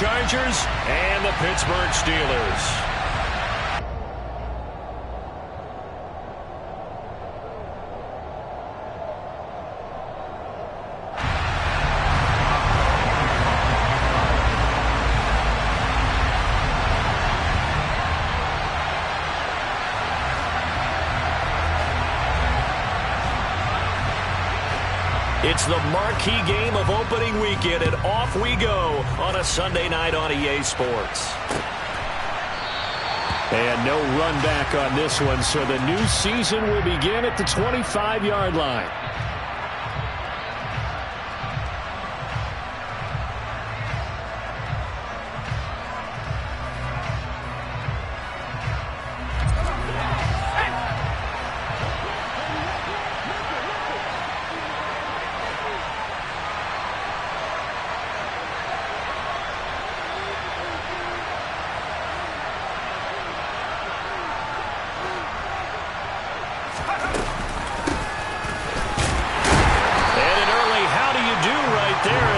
Chargers and the Pittsburgh Steelers. It's the marquee game of opening weekend, and off we go on a Sunday night on EA Sports. And no run back on this one, so the new season will begin at the 25-yard line.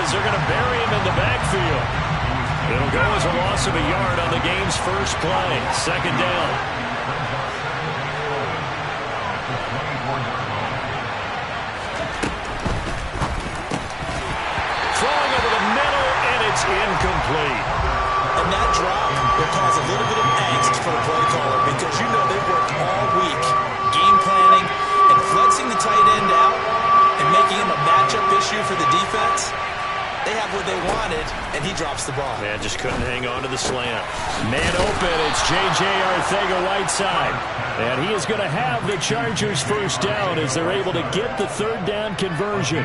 They're going to bury him in the backfield. It'll go as a loss of a yard on the game's first play. Second down. Throwing over the middle, and it's incomplete. And that drop will cause a little bit of angst for the play caller because you know they've worked all week game planning and flexing the tight end out and making him a matchup issue for the defense. They have what they wanted, and he drops the ball. Man, just couldn't hang on to the slant. Man open, it's J.J. Arcega-Whiteside. And he is going to have the Chargers first down as they're able to get the third down conversion.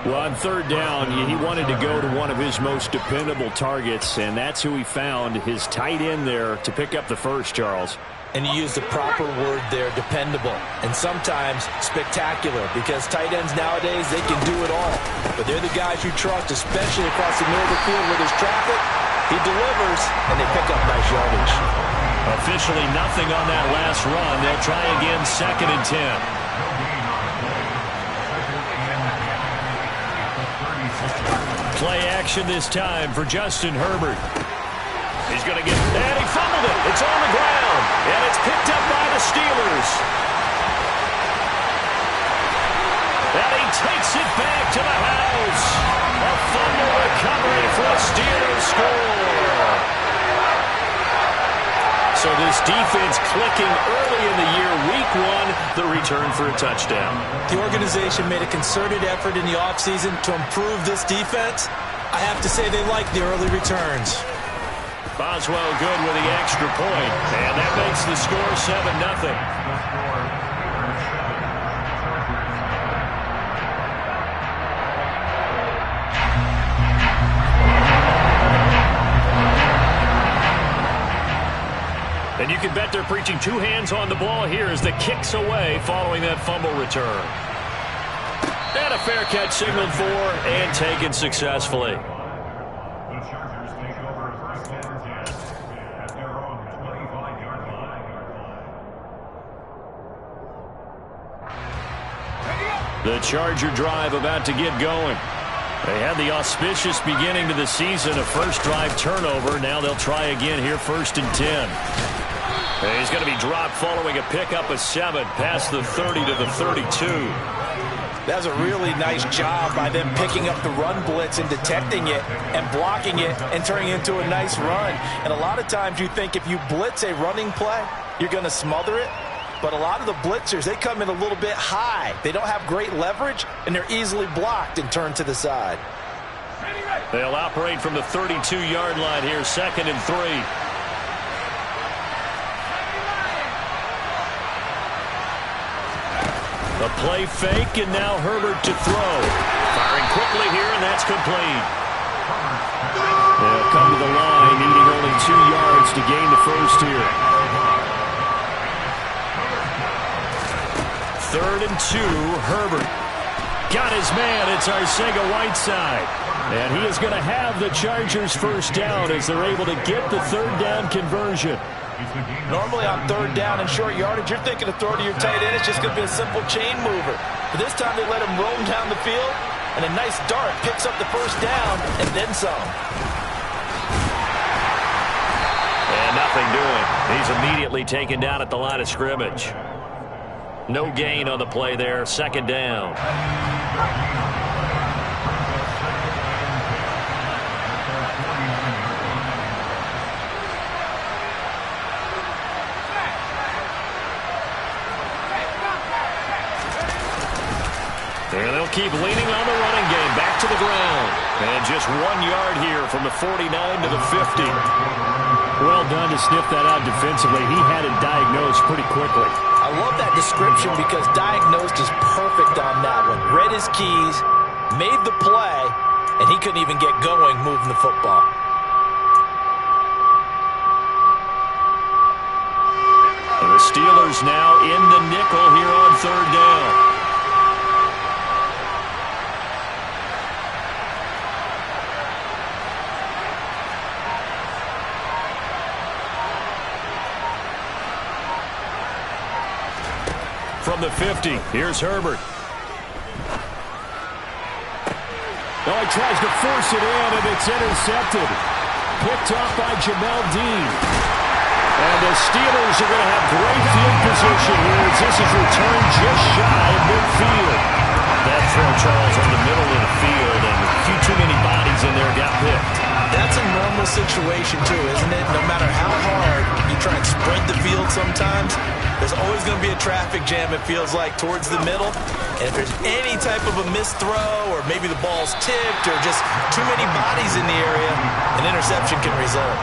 Well, on third down, he wanted to go to one of his most dependable targets, and that's who he found, his tight end there, to pick up the first, Charles. And you used the proper word there, dependable, and sometimes spectacular, because tight ends nowadays, they can do it all. But they're the guys you trust, especially across the middle of the field where there's traffic. He delivers, and they pick up nice yardage. Officially nothing on that last run. They'll try again, 2nd and 10. Play action this time for Justin Herbert. He's going to get, and he fumbled it. It's on the ground, and it's picked up by the Steelers. And he takes it back to the house. A fumble recovery for a Steelers score. So this defense clicking early in the year, week one, the return for a touchdown. The organization made a concerted effort in the offseason to improve this defense. I have to say they like the early returns. Boswell good with the extra point, and that makes the score 7-0. And you can bet they're preaching two hands on the ball here as the kick's away following that fumble return. And a fair catch signaled for and taken successfully. The Charger drive about to get going. They had the auspicious beginning to the season, a first drive turnover. Now they'll try again here, 1st and 10. And he's going to be dropped following a pickup of 7 past the 30 to the 32. That was a really nice job by them picking up the run blitz and detecting it and blocking it and turning it into a nice run. And a lot of times you think if you blitz a running play, you're going to smother it. But a lot of the blitzers, they come in a little bit high. They don't have great leverage, and they're easily blocked and turned to the side. They'll operate from the 32-yard line here, 2nd and 3. The play fake, and now Herbert to throw. Firing quickly here, and that's complete. They'll come to the line, needing only 2 yards to gain the first here. 3rd and 2, Herbert. Got his man, it's Arcega-Whiteside. And he is going to have the Chargers first down as they're able to get the third down conversion. Normally on third down and short yardage, you're thinking of throw to your tight end. It's just going to be a simple chain mover. But this time they let him roam down the field, and a nice dart picks up the first down and then some. nothing doing. He's immediately taken down at the line of scrimmage. No gain on the play there. Second down. And they'll keep leaning on the running game. Back to the ground. And just 1 yard here from the 49 to the 50. Well done to sniff that out defensively. He had it diagnosed pretty quickly. I love that description because diagnosed is perfect on that one. Read his keys, made the play, and he couldn't even get going moving the football. And the Steelers now in the nickel here on third down. From the 50, here's Herbert. Oh, he tries to force it in, and it's intercepted. Picked off by Jamel Dean. And the Steelers are going to have great field position here as this is returned just shy of midfield. That throw, Charles, on the middle of the field, and a few too many bodies in there got picked. That's a normal situation, too, isn't it? No matter how hard you try and spread the field sometimes, there's always going to be a traffic jam, it feels like, towards the middle. And if there's any type of a missed throw or maybe the ball's tipped or just too many bodies in the area, an interception can result.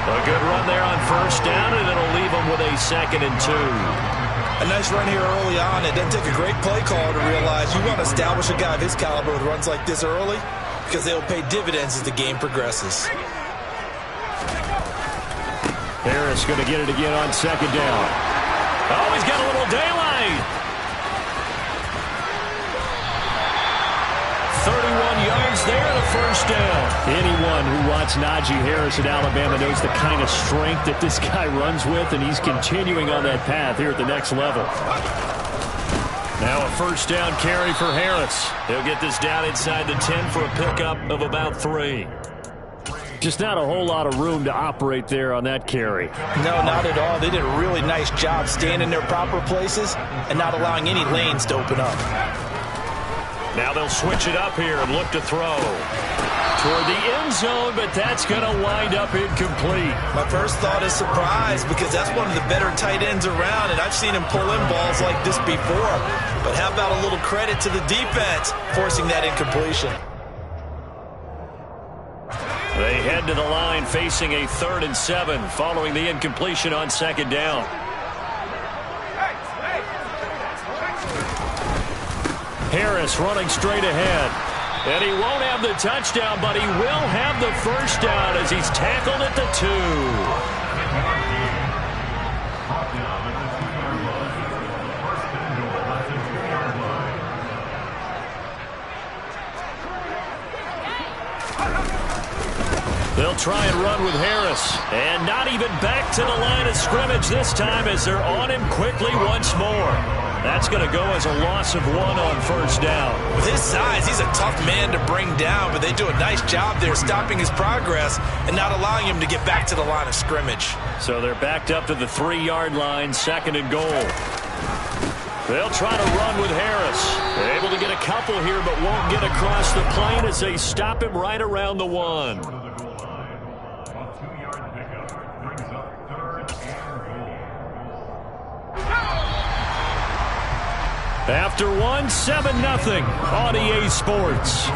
A good run there on first down, and it'll leave them with a 2nd and 2. A nice run here early on. It doesn't take a great play caller to realize you want to establish a guy of his caliber with runs like this early because they'll pay dividends as the game progresses. Harris going to get it again on second down. Oh, he's got a little daylight. 31 yards there, the first down. Anyone who watched Najee Harris in Alabama knows the kind of strength that this guy runs with, and he's continuing on that path here at the next level. Now a first down carry for Harris. He'll get this down inside the 10 for a pickup of about 3. Just not a whole lot of room to operate there on that carry. No, not at all. They did a really nice job staying in their proper places and not allowing any lanes to open up. Now they'll switch it up here and look to throw toward the end zone, but that's going to wind up incomplete. My first thought is surprise because that's one of the better tight ends around, and I've seen him pull in balls like this before. But how about a little credit to the defense forcing that incompletion? They head to the line facing a 3rd and 7 following the incompletion on second down. Harris running straight ahead. And he won't have the touchdown, but he will have the first down as he's tackled at the 2. They'll try and run with Harris. And not even back to the line of scrimmage this time as they're on him quickly once more. That's going to go as a loss of 1 on first down. With his size, he's a tough man to bring down, but they do a nice job there stopping his progress and not allowing him to get back to the line of scrimmage. So they're backed up to the 3-yard line, 2nd and goal. They'll try to run with Harris. They're able to get a couple here, but won't get across the plane as they stop him right around the 1. After 1, 7-0 on EA Sports.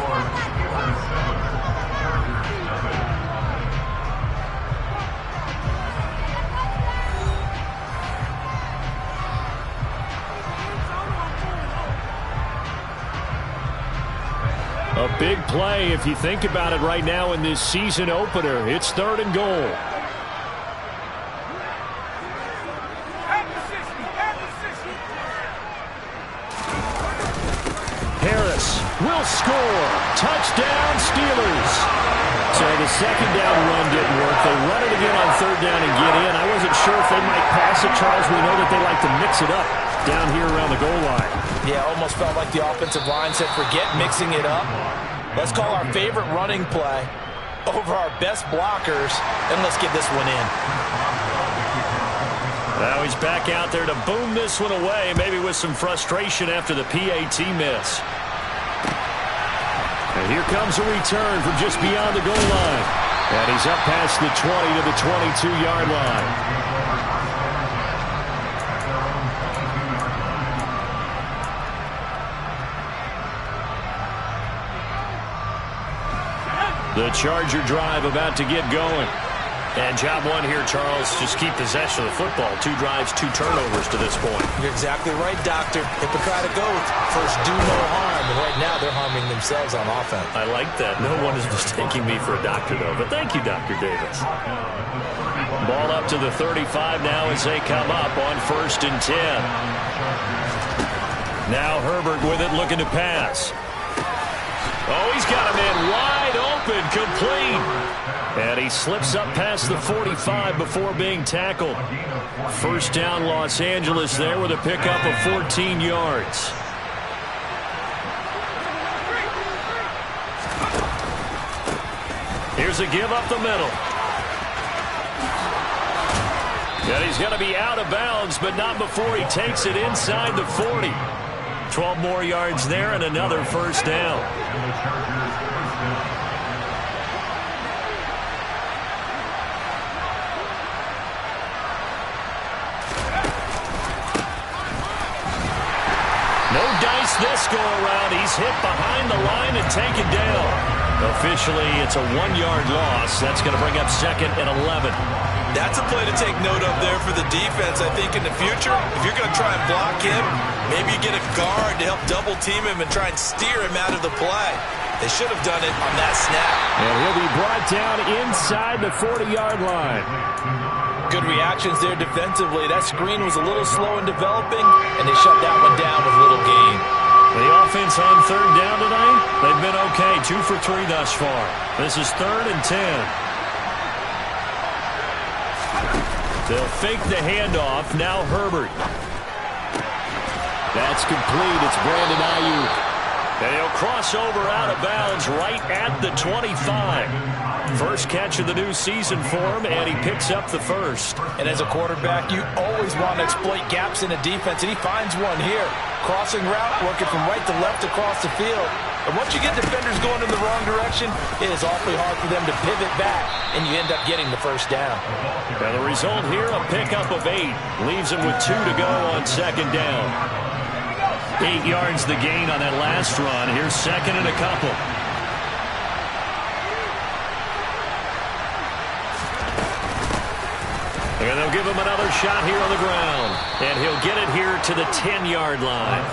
A big play if you think about it right now in this season opener. It's 3rd and goal. Will score. Touchdown, Steelers. So the second down run didn't work. They run it again on 3rd down and get in. I wasn't sure if they might pass it, Charles. We know that they like to mix it up down here around the goal line. Yeah, almost felt like the offensive line said, forget mixing it up. Let's call our favorite running play over our best blockers, and let's get this one in. Now he's back out there to boom this one away, maybe with some frustration after the PAT miss. And here comes a return from just beyond the goal line. And he's up past the 20 to the 22-yard line. The Charger drive about to get going. And job one here, Charles, just keep possession of the football. 2 drives, 2 turnovers to this point. You're exactly right, Doctor. Hippocratic oath. First, do no harm. And right now, they're harming themselves on offense. I like that. No one is mistaking me for a doctor, though. But thank you, Dr. Davis. Ball up to the 35 now as they come up on 1st and 10. Now Herbert with it, looking to pass. Oh, he's got him in wide open, complete. And he slips up past the 45 before being tackled. 1st down, Los Angeles there with a pickup of 14 yards. Here's a give up the middle. And he's going to be out of bounds, but not before he takes it inside the 40. 12 more yards there and another 1st down. No dice this go around. He's hit behind the line and taken down. Officially, it's a 1-yard loss. That's going to bring up 2nd and 11. That's a play to take note of there for the defense, I think, in the future. If you're going to try and block him, maybe you get a guard to help double-team him and try and steer him out of the play. They should have done it on that snap. And he'll be brought down inside the 40-yard line. Good reactions there defensively. That screen was a little slow in developing, and they shut that one down with little gain. The offense on 3rd down tonight, they've been okay. 2 for 3 thus far. This is 3rd and 10. They'll fake the handoff. Now Herbert. That's complete. It's Brandon Ayuk. And he'll cross over out of bounds right at the 25. First catch of the new season for him, and he picks up the 1st. And as a quarterback, you always want to exploit gaps in the defense, and he finds one here. Crossing route, working from right to left across the field. And once you get defenders going in the wrong direction, it is awfully hard for them to pivot back, and you end up getting the 1st down. And the result here, a pickup of 8. Leaves him with 2 to go on 2nd down. 8 yards the gain on that last run. Here's 2nd and a couple. And they'll give him another shot here on the ground. And he'll get it here to the 10-yard line.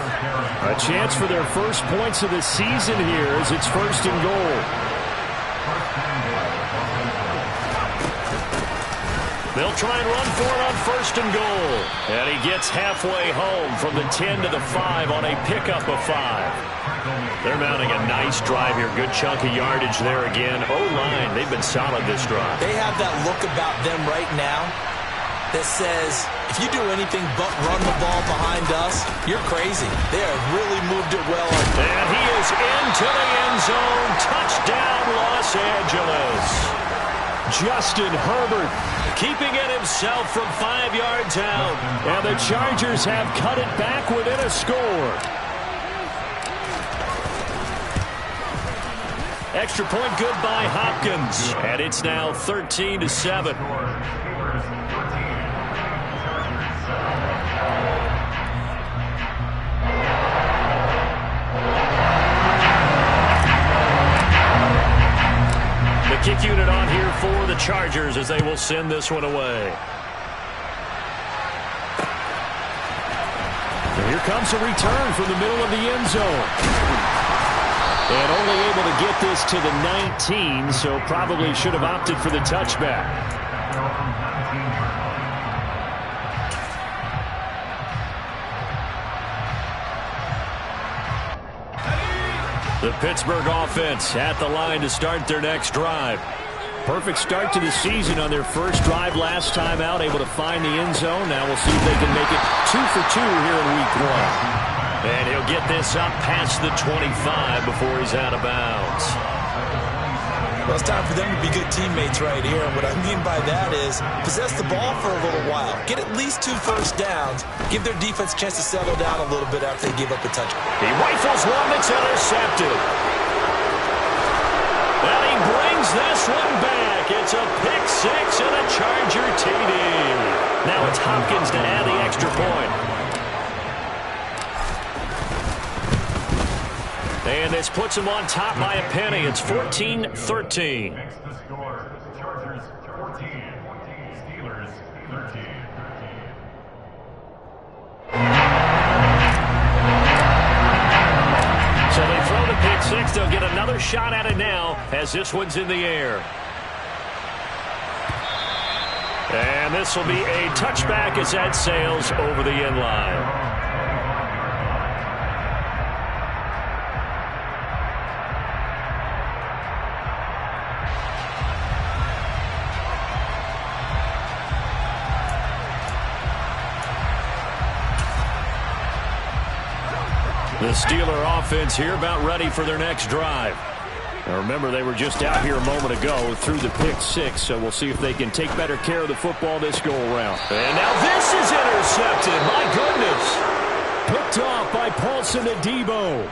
A chance for their first points of the season here as it's 1st and goal. They'll try and run for it on 1st and goal. And he gets halfway home from the 10 to the 5 on a pickup of 5. They're mounting a nice drive here. Good chunk of yardage there again. O-line, they've been solid this drive. They have that look about them right now that says, if you do anything but run the ball behind us, you're crazy. They have really moved it well. And he is into the end zone. Touchdown, Los Angeles. Justin Herbert keeping it himself from 5 yards out. And the Chargers have cut it back within a score. Extra point good by Hopkins. And it's now 13-7. Kick unit on here for the Chargers as they will send this one away. And here comes a return from the middle of the end zone. And only able to get this to the 19, so probably should have opted for the touchback. The Pittsburgh offense at the line to start their next drive. Perfect start to the season on their first drive last time out, able to find the end zone. Now we'll see if they can make it 2 for 2 here in week 1. And he'll get this up past the 25 before he's out of bounds. Well, it's time for them to be good teammates right here. And what I mean by that is possess the ball for a little while. Get at least 2 first downs. Give their defense a chance to settle down a little bit after they give up a touchdown. He rifles one that's intercepted. And he brings this one back. It's a pick 6 and a Charger TD. Now it's Hopkins to add the extra point. And this puts him on top by a penny. It's 14-13. Next to score, Chargers 14, Steelers 13. So they throw the pick 6. They'll get another shot at it now as this one's in the air. And this will be a touchback as that sails over the end line. The Steeler offense here about ready for their next drive. Now remember, they were just out here a moment ago through the pick 6, so we'll see if they can take better care of the football this go-around. And now this is intercepted. My goodness. Picked off by Paulson Adebo.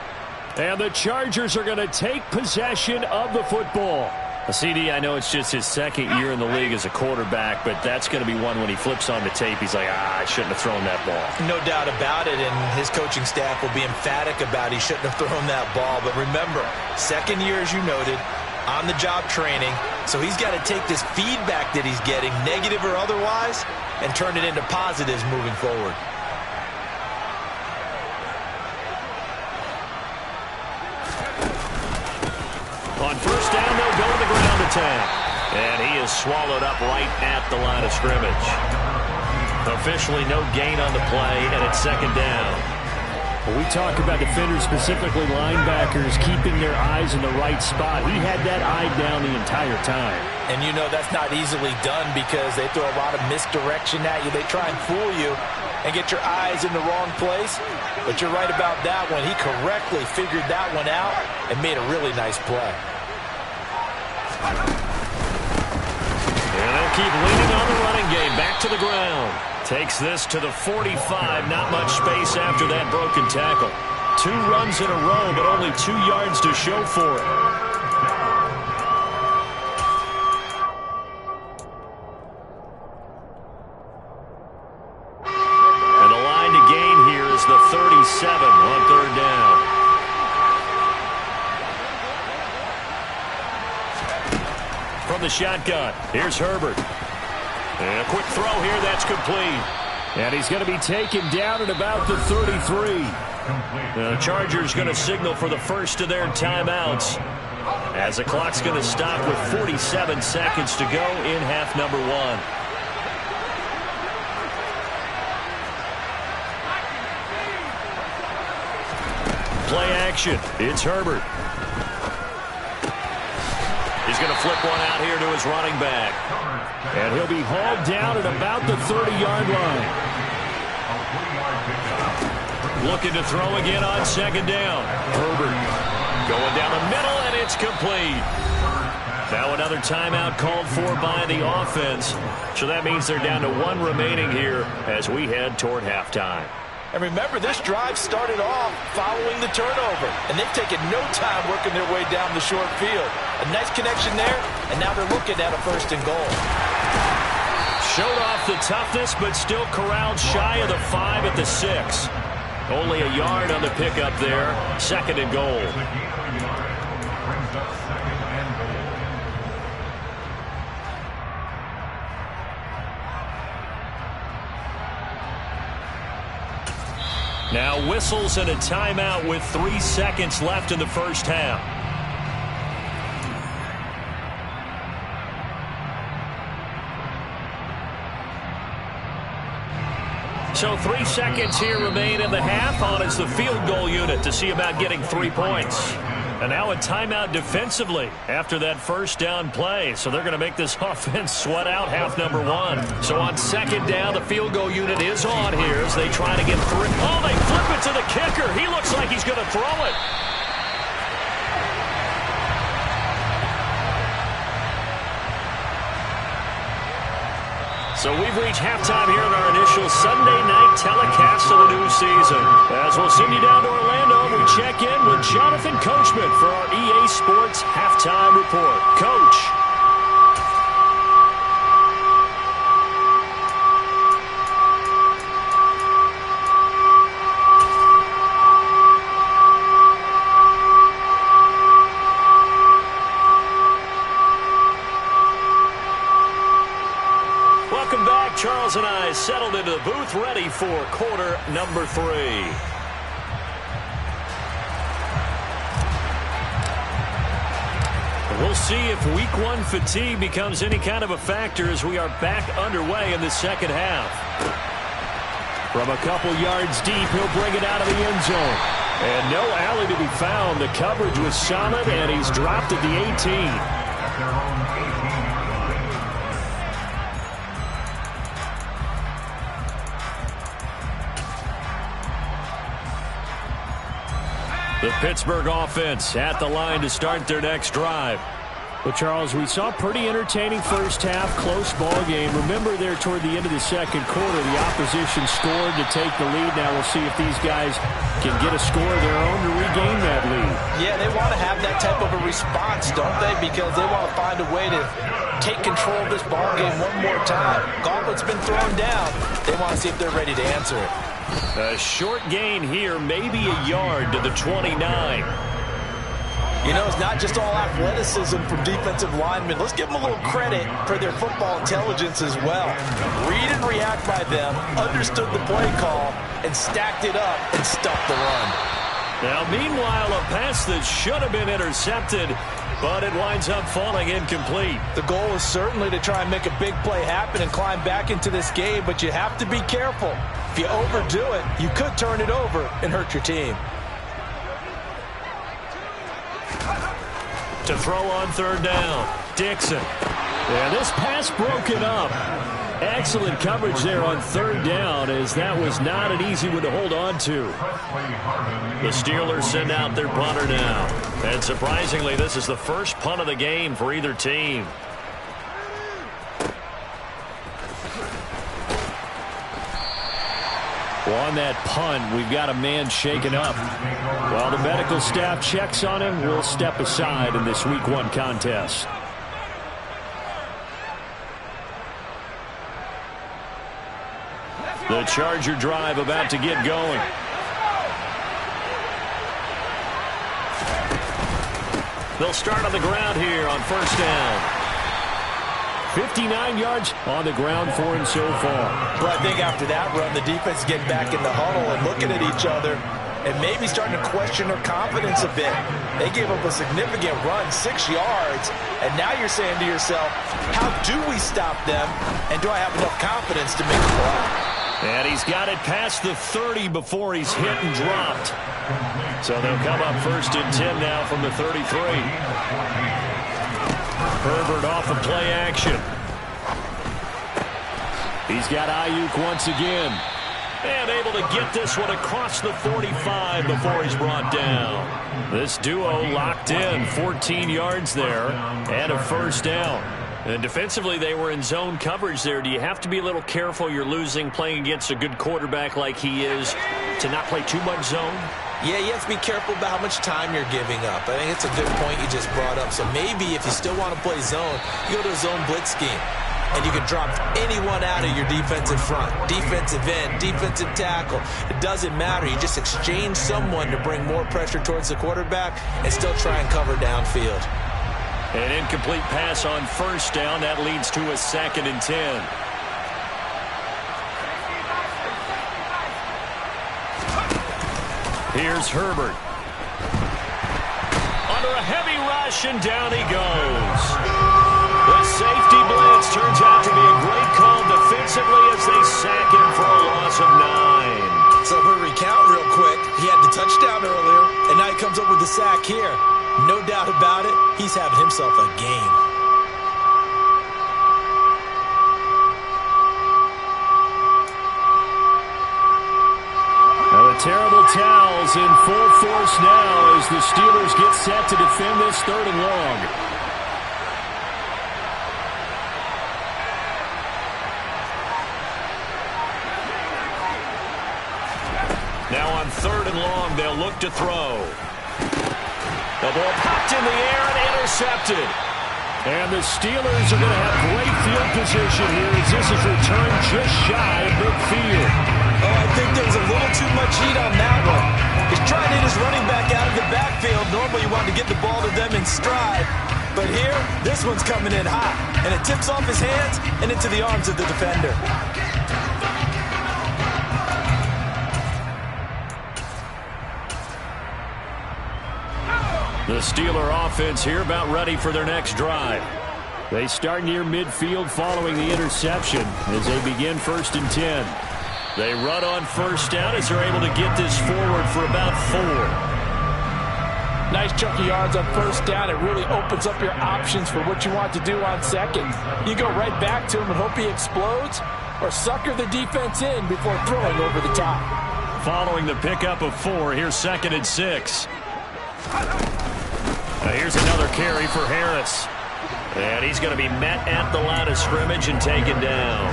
And the Chargers are going to take possession of the football. CD, I know it's just his second year in the league as a quarterback, but that's going to be one when he flips on the tape, he's like, I shouldn't have thrown that ball. No doubt about it, and his coaching staff will be emphatic about he shouldn't have thrown that ball. But remember, second year, as you noted, on-the-job training, so he's got to take this feedback that he's getting, negative or otherwise, and turn it into positives moving forward. On first down, they'll go to the ground attack. And he is swallowed up right at the line of scrimmage. Officially no gain on the play, and it's second down. When we talk about defenders, specifically linebackers, keeping their eyes in the right spot, he had that eye down the entire time. And you know that's not easily done because they throw a lot of misdirection at you. They try and fool you and get your eyes in the wrong place. But you're right about that one. He correctly figured that one out and made a really nice play. And they'll keep leaning on the running game. Back to the ground. Takes this to the 45. Not much space after that broken tackle. 2 runs in a row, but only 2 yards to show for it. And the line to gain here is the 37 on third down. From the shotgun, here's Herbert. And a quick throw here, that's complete. And he's going to be taken down at about the 33. The Chargers going to signal for the first of their timeouts as the clock's going to stop with 47 seconds to go in half number 1. Play action. It's Herbert. He's going to flip one out here to his running back. And he'll be hauled down at about the 30-yard line. Looking to throw again on second down. Herbert going down the middle, and it's complete. Now another timeout called for by the offense. So that means they're down to 1 remaining here as we head toward halftime. And remember, this drive started off following the turnover. And they've taken no time working their way down the short field. A nice connection there, and now they're looking at a first and goal. Showed off the toughness, but still corralled shy of the 5 at the 6. Only a yard on the pickup there. Second and goal. Now whistles and a timeout with 3 seconds left in the first half. So 3 seconds here remain in the half. On is the field goal unit to see about getting 3 points. And now a timeout defensively after that first down play. So they're going to make this offense sweat out half number 1. So on second down, the field goal unit is on here as they try to get 3. Oh, they flip it to the kicker. He looks like he's going to throw it. So we've reached halftime here in our initial Sunday night telecast of the new season. As we'll send you down to Orlando, we check in with Jonathan Coachman for our EA Sports Halftime Report. Coach. Welcome back. Charles and I settled into the booth ready for quarter number 3. We'll see if week 1 fatigue becomes any kind of a factor as we are back underway in the second half. From a couple yards deep, he'll bring it out of the end zone. And no alley to be found. The coverage was solid, and he's dropped at the 18. The Pittsburgh offense at the line to start their next drive. Well, Charles, we saw pretty entertaining first half, close ball game. Remember there toward the end of the second quarter, the opposition scored to take the lead. Now we'll see if these guys can get a score of their own to regain that lead. Yeah, they want to have that type of a response, don't they? Because they want to find a way to take control of this ball game one more time. Gauntlet's been thrown down. They want to see if they're ready to answer it. A short gain here, maybe a yard to the 29. You know, it's not just all athleticism from defensive linemen. Let's give them a little credit for their football intelligence as well. Read and react by them, understood the play call, and stacked it up and stuffed the run. Now, meanwhile, a pass that should have been intercepted, but it winds up falling incomplete. The goal is certainly to try and make a big play happen and climb back into this game, but you have to be careful. If you overdo it, you could turn it over and hurt your team. To throw on third down, Dixon. Yeah, this pass broken up. Excellent coverage there on third down, as that was not an easy one to hold on to. The Steelers send out their punter now. And surprisingly, this is the first punt of the game for either team. Well, on that punt, we've got a man shaken up. While the medical staff checks on him, we'll step aside in this week 1 contest. The Charger drive about to get going. They'll start on the ground here on first down. 59 yards on the ground for him so far. But I think after that run, the defense is getting back in the huddle and looking at each other and maybe starting to question their confidence a bit. They gave up a significant run, 6 yards, and now you're saying to yourself, how do we stop them, and do I have enough confidence to make a play? And he's got it past the 30 before he's hit and dropped. So they'll come up first and 10 now from the 33. Herbert off of play action. He's got Ayuk once again. And able to get this one across the 45 before he's brought down. This duo locked in, 14 yards there, and a first down. And defensively, they were in zone coverage there. Do you have to be a little careful? You're losing playing against a good quarterback like he is to not play too much zone? Yeah, you have to be careful about how much time you're giving up. I think it's a good point you just brought up. So maybe if you still want to play zone, you go to a zone blitz scheme. And you can drop anyone out of your defensive front, defensive end, defensive tackle. It doesn't matter. You just exchange someone to bring more pressure towards the quarterback and still try and cover downfield. An incomplete pass on first down. That leads to a 2nd and 10. Here's Herbert. Under a heavy rush, and down he goes. The safety blitz turns out to be a great call defensively as they sack him for a loss of 9. So if we recount real quick, he had the touchdown earlier, and now he comes up with the sack here. No doubt about it, he's having himself a game. Now the terrible towels in full force now as the Steelers get set to defend this 3rd and long. On 3rd and long, they'll look to throw. The ball popped in the air and intercepted. And the Steelers are going to have great field position here as this is returned just shy of midfield. Oh, I think there was a little too much heat on that one. He's trying to hit his running back out of the backfield. Normally you want to get the ball to them in stride. But here, this one's coming in hot. And it tips off his hands and into the arms of the defender. The Steeler offense here about ready for their next drive. They start near midfield following the interception as they begin 1st and 10. They run on 1st down as they're able to get this forward for about 4. Nice chunk of yards on 1st down. It really opens up your options for what you want to do on 2nd. You go right back to him and hope he explodes, or sucker the defense in before throwing over the top. Following the pickup of 4, here's 2nd and 6. Now here's another carry for Harris. And he's going to be met at the line of scrimmage and taken down.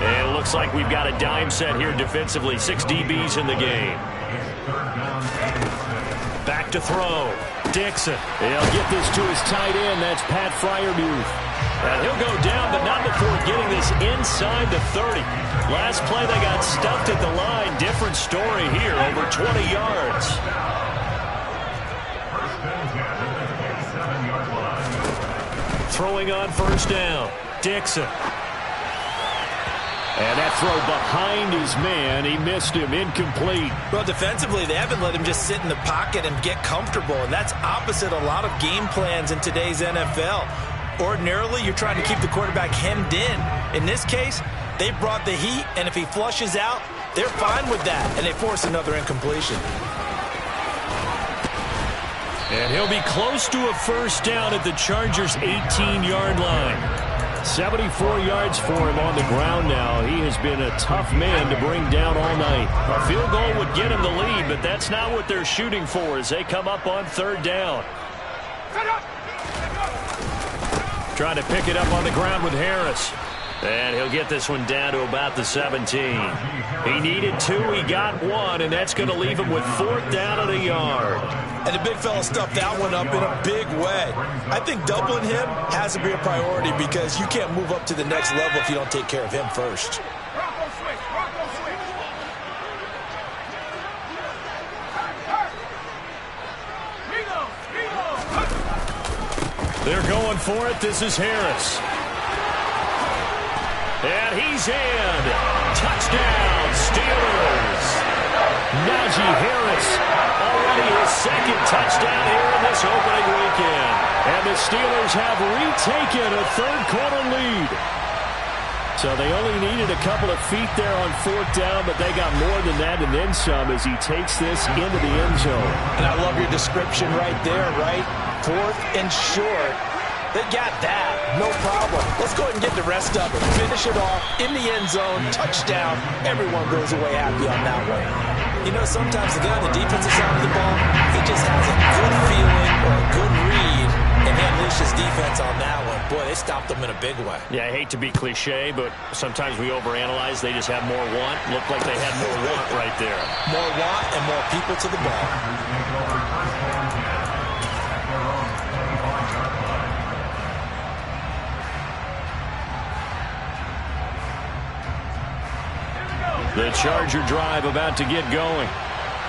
And it looks like we've got a dime set here defensively. 6 DBs in the game. Back to throw. Dixon. He'll get this to his tight end. That's Pat Freiermuth. And he'll go down, but not before getting this inside the 30. Last play, they got stuffed at the line. Different story here, over 20 yards. Throwing on 1st down. Dixon. And that throw behind his man. He missed him. Incomplete. Well, defensively, they haven't let him just sit in the pocket and get comfortable. And that's opposite a lot of game plans in today's NFL. Ordinarily, you're trying to keep the quarterback hemmed in. In this case, they brought the heat, and if he flushes out, they're fine with that, and they force another incompletion. And he'll be close to a 1st down at the Chargers' 18-yard line. 74 yards for him on the ground now. He has been a tough man to bring down all night. A field goal would get him the lead, but that's not what they're shooting for as they come up on 3rd down. Trying to pick it up on the ground with Harris. And he'll get this one down to about the 17. He needed 2, he got 1, and that's going to leave him with 4th down at a yard. And the big fella stuffed that one up in a big way. I think doubling him has to be a priority because you can't move up to the next level if you don't take care of him first. They're going for it. This is Harris. And he's in. Touchdown, Steelers. Najee Harris. Already his 2nd touchdown here in this opening weekend. And the Steelers have retaken a 3rd quarter lead. So they only needed a couple of feet there on 4th down, but they got more than that and then some as he takes this into the end zone. And I love your description right there, right? 4th and short. They got that. No problem. Let's go ahead and get the rest of it. Finish it off in the end zone. Touchdown. Everyone goes away happy on that one. You know, sometimes the guy on the defensive side of the ball, he just has a good feeling or a good read, and he unleashed his defense on that one. Boy, they stopped them in a big way. Yeah, I hate to be cliche, but sometimes we overanalyze. They just have more want. Looked like they had more want right there. More want and more people to the ball. The Charger drive about to get going.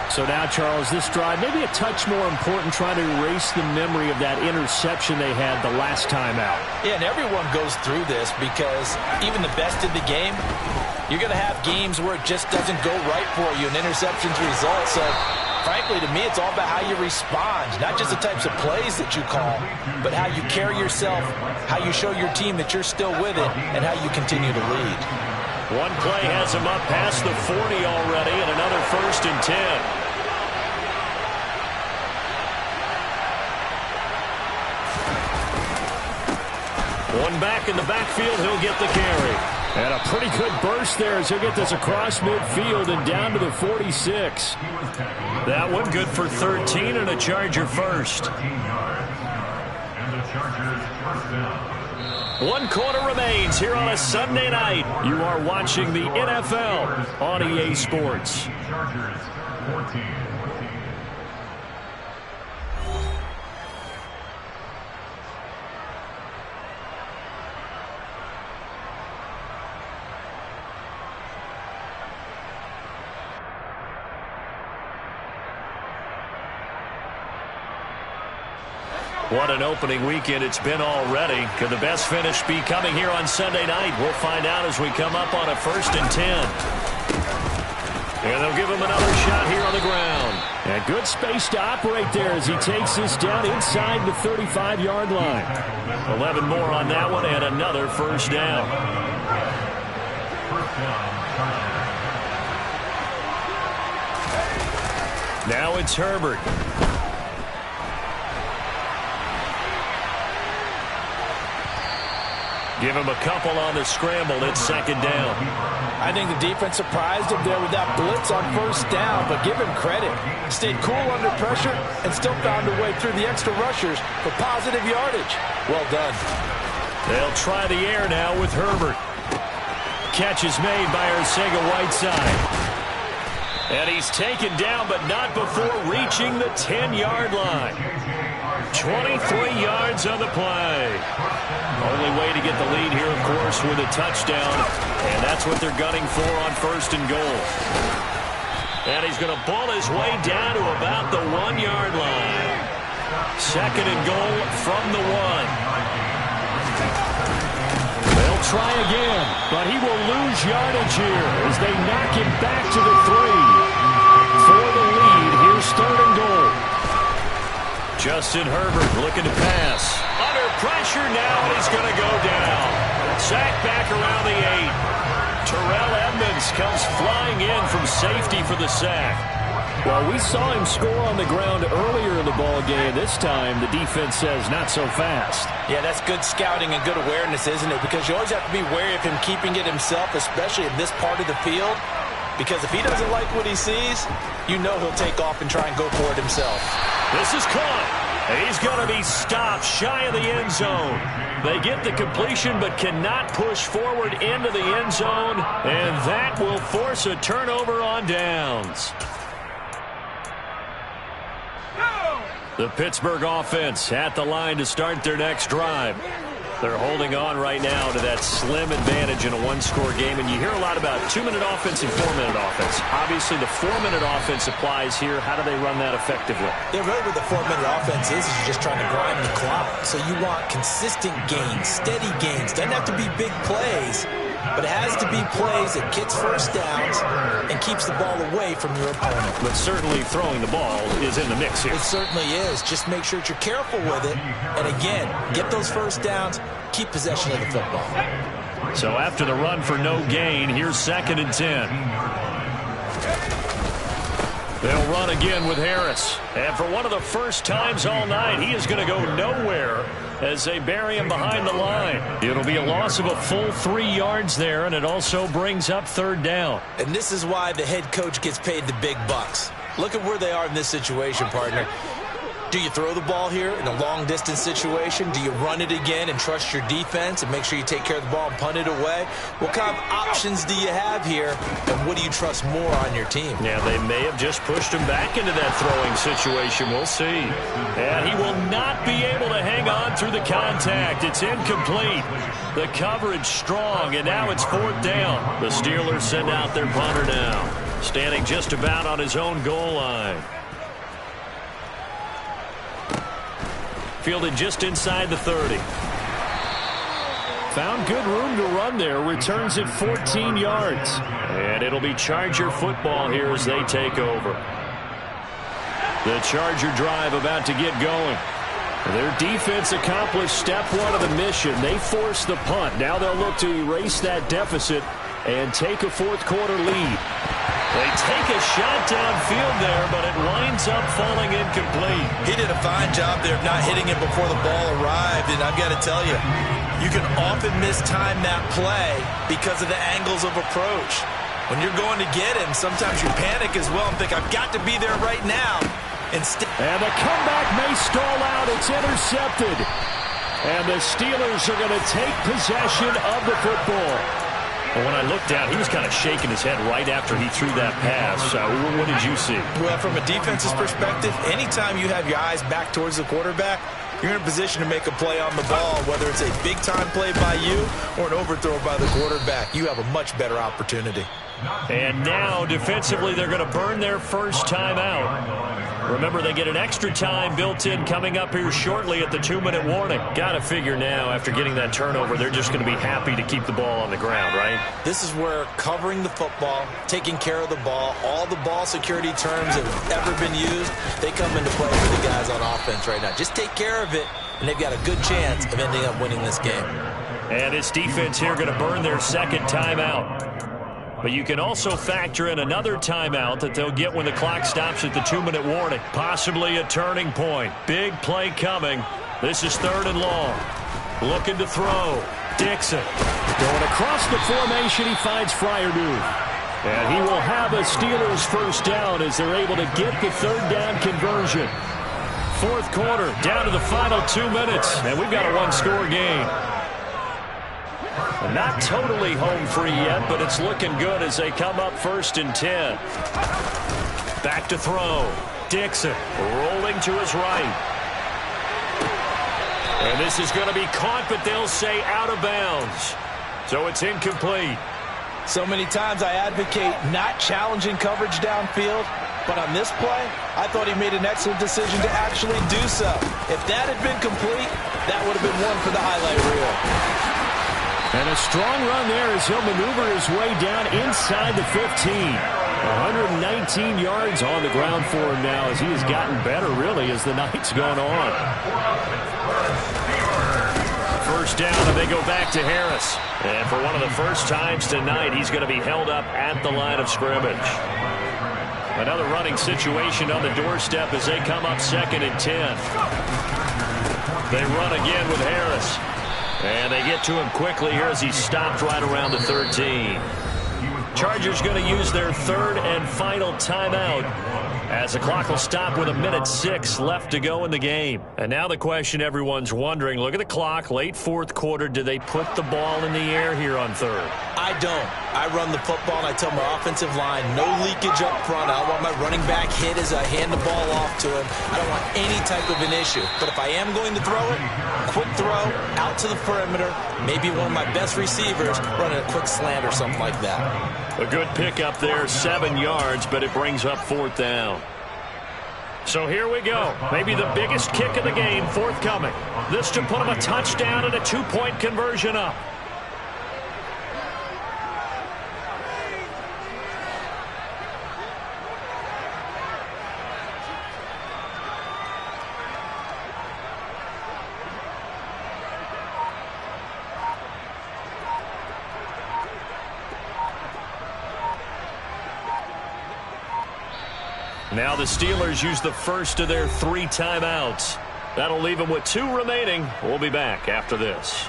So now, Charles, this drive maybe a touch more important, trying to erase the memory of that interception they had the last time out. Yeah, and everyone goes through this because even the best in the game, you're going to have games where it just doesn't go right for you, and interceptions result. So, frankly, to me, it's all about how you respond, not just the types of plays that you call, but how you carry yourself, how you show your team that you're still with it, and how you continue to lead. One play has him up past the 40 already, and another 1st and 10. One back in the backfield, he'll get the carry. And a pretty good burst there as he'll get this across midfield and down to the 46. That one good for 13 and a Charger first. 1 quarter remains here on a Sunday night. You are watching the NFL on EA Sports. 14. What an opening weekend it's been already. Could the best finish be coming here on Sunday night? We'll find out as we come up on a 1st and 10. And they'll give him another shot here on the ground. And good space to operate there as he takes this down inside the 35-yard line. 11 more on that one and another 1st down. Now it's Herbert. Give him a couple on the scramble. It's 2nd down. I think the defense surprised him there with that blitz on 1st down, but give him credit. Stayed cool under pressure and still found a way through the extra rushers for positive yardage. Well done. They'll try the air now with Herbert. Catch is made by Arcega-Whiteside. And he's taken down, but not before reaching the 10-yard line. 23 yards on the play. Only way to get the lead here, of course, with a touchdown. And that's what they're gunning for on 1st and goal. And he's going to ball his way down to about the 1-yard line. 2nd and goal from the 1. They'll try again, but he will lose yardage here as they knock him back to the 3. For the lead, here's 3rd and goal. Justin Herbert looking to pass. Under pressure now, and he's going to go down. Sacked back around the 8. Terrell Edmunds comes flying in from safety for the sack. Well, we saw him score on the ground earlier in the ball game. This time, the defense says not so fast. Yeah, that's good scouting and good awareness, isn't it? Because you always have to be wary of him keeping it himself, especially in this part of the field. Because if he doesn't like what he sees, you know he'll take off and try and go for it himself. This is caught. He's going to be stopped shy of the end zone. They get the completion but cannot push forward into the end zone, and that will force a turnover on downs. The Pittsburgh offense at the line to start their next drive. They're holding on right now to that slim advantage in a one-score game, and you hear a lot about 2-minute offense and 4-minute offense. Obviously, the 4-minute offense applies here. How do they run that effectively? Yeah, really what the 4-minute offense is you're just trying to grind the clock. So you want consistent gains, steady gains. Doesn't have to be big plays, but it has to be plays that gets 1st downs and keeps the ball away from your opponent. But certainly throwing the ball is in the mix here. It certainly is. Just make sure that you're careful with it. And again, get those 1st downs, keep possession of the football. So after the run for no gain, here's 2nd and 10. They'll run again with Harris. And for one of the first times all night, he is going to go nowhere as they bury him behind the line. It'll be a loss of a full 3 yards there, and it also brings up 3rd down. And this is why the head coach gets paid the big bucks. Look at where they are in this situation, partner. Do you throw the ball here in a long-distance situation? Do you run it again and trust your defense and make sure you take care of the ball and punt it away? What kind of options do you have here, and what do you trust more on your team? Yeah, they may have just pushed him back into that throwing situation. We'll see. And he will not be able to hang on through the contact. It's incomplete. The coverage strong, and now it's 4th down. The Steelers send out their punter now, standing just about on his own goal line. Fielded just inside the 30. Found good room to run there. Returns it 14 yards. And it'll be Charger football here as they take over. The Charger drive about to get going. Their defense accomplished step 1 of the mission. They forced the punt. Now they'll look to erase that deficit and take a 4th quarter lead. They take a shot downfield there, but it winds up falling incomplete. He did a fine job there of not hitting it before the ball arrived, and I've got to tell you, you can often mistime that play because of the angles of approach. When you're going to get him, sometimes you panic as well and think, I've got to be there right now. And the comeback may stall out. It's intercepted. And the Steelers are going to take possession of the football. Well, when I looked down, he was kind of shaking his head right after he threw that pass. What did you see? Well, from a defense's perspective, anytime you have your eyes back towards the quarterback, you're in a position to make a play on the ball, whether it's a big-time play by you or an overthrow by the quarterback. You have a much better opportunity. And now, defensively, they're going to burn their first timeout. Remember, they get an extra time built in coming up here shortly at the 2-minute warning. Got to figure now, after getting that turnover, they're just going to be happy to keep the ball on the ground, right? This is where covering the football, taking care of the ball, all the ball security terms that have ever been used, they come into play for the guys on offense right now. Just take care of it, and they've got a good chance of ending up winning this game. And this defense here going to burn their second timeout. But you can also factor in another timeout that they'll get when the clock stops at the 2-minute warning. Possibly a turning point. Big play coming. This is 3rd and long. Looking to throw. Dixon. Going across the formation, he finds Freiermuth. And he will have a Steelers first down as they're able to get the 3rd down conversion. 4th quarter, down to the final 2 minutes. And we've got a 1-score game. Not totally home free yet, but it's looking good as they come up 1st and 10. Back to throw. Dixon rolling to his right. And this is going to be caught, but they'll say out of bounds. So it's incomplete. So many times I advocate not challenging coverage downfield, but on this play, I thought he made an excellent decision to actually do so. If that had been complete, that would have been one for the highlight reel. And a strong run there as he'll maneuver his way down inside the 15. 119 yards on the ground for him now as he has gotten better, really, as the night's gone on. First down, and they go back to Harris. And for one of the first times tonight, he's going to be held up at the line of scrimmage. Another running situation on the doorstep as they come up 2nd and 10. They run again with Harris. And they get to him quickly here as he stopped right around the 13. Chargers going to use their 3rd and final timeout as the clock will stop with 1:06 left to go in the game. And now the question everyone's wondering, look at the clock, late 4th quarter, do they put the ball in the air here on 3rd? I don't. I run the football, and I tell my offensive line, no leakage up front. I don't want my running back hit as I hand the ball off to him. I don't want any type of an issue. But if I am going to throw it, quick throw, out to the perimeter, maybe one of my best receivers running a quick slant or something like that. A good pickup there, 7 yards, but it brings up 4th down. So here we go. Maybe the biggest kick of the game forthcoming. This to put him a touchdown and a 2-point conversion up. Now the Steelers use the first of their 3 timeouts. That'll leave them with 2 remaining. We'll be back after this.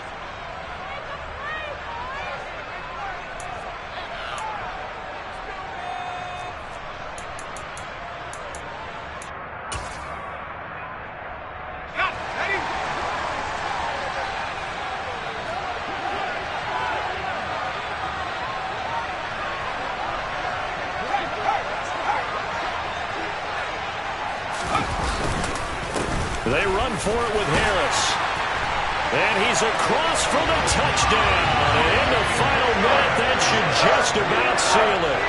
They run for it with Harris. And he's across for the touchdown. And in the final minute, that should just about seal it.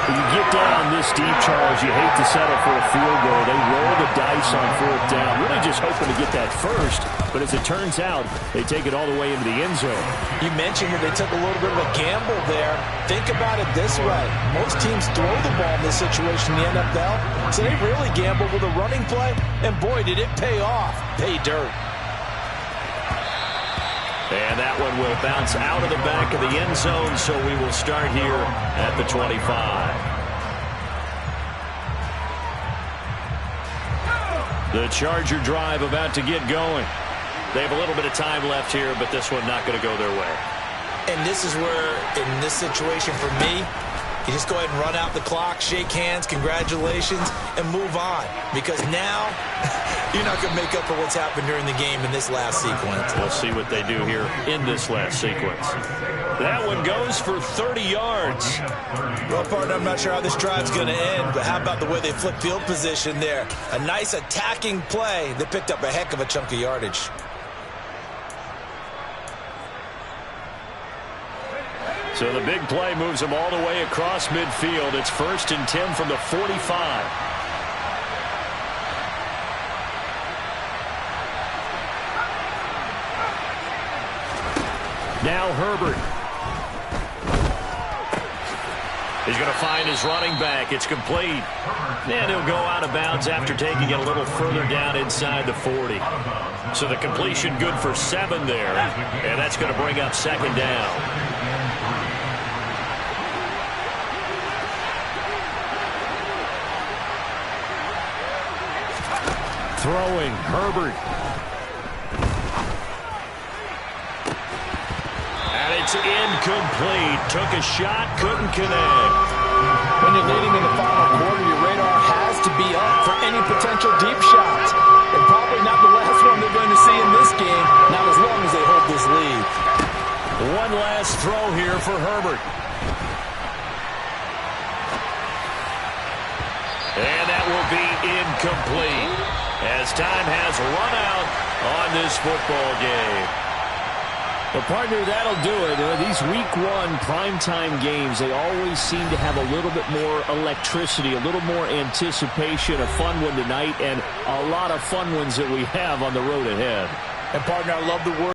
When you get down this deep, Charles, you hate to settle for a field goal. They roll the dice on 4th down, really just hoping to get that first. But as it turns out, they take it all the way into the end zone. You mentioned that they took a little bit of a gamble there. Think about it this way. Most teams throw the ball in this situation in the NFL, so they really gamble with a running play, and boy, did it pay off. Pay dirt. And that one will bounce out of the back of the end zone, so we will start here at the 25. The Charger drive about to get going. They have a little bit of time left here, but this one not going to go their way. And this is where, in this situation for me, You just go ahead and run out the clock, shake hands, congratulations, and move on. Because now, you're not going to make up for what's happened during the game in this last sequence. We'll see what they do here in this last sequence. That one goes for 30 yards. Well, partner, I'm not sure how this drive's going to end, but how about the way they flip field position there? A nice attacking play that picked up a heck of a chunk of yardage. So the big play moves them all the way across midfield. It's 1st and 10 from the 45. Now Herbert. He's going to find his running back. It's complete. And he'll go out of bounds after taking it a little further down inside the 40. So the completion good for 7 there. And that's going to bring up 2nd down. Throwing, Herbert. And it's incomplete. Took a shot, couldn't connect. When you're leading in the final quarter, your radar has to be up for any potential deep shots. And probably not the last one they're going to see in this game, not as long as they hold this lead. One last throw here for Herbert. And that will be incomplete, as time has run out on this football game. Well, partner, that'll do it. These Week 1 primetime games, they always seem to have a little bit more electricity, a little more anticipation. A fun one tonight, and a lot of fun ones that we have on the road ahead. And, partner, I love the word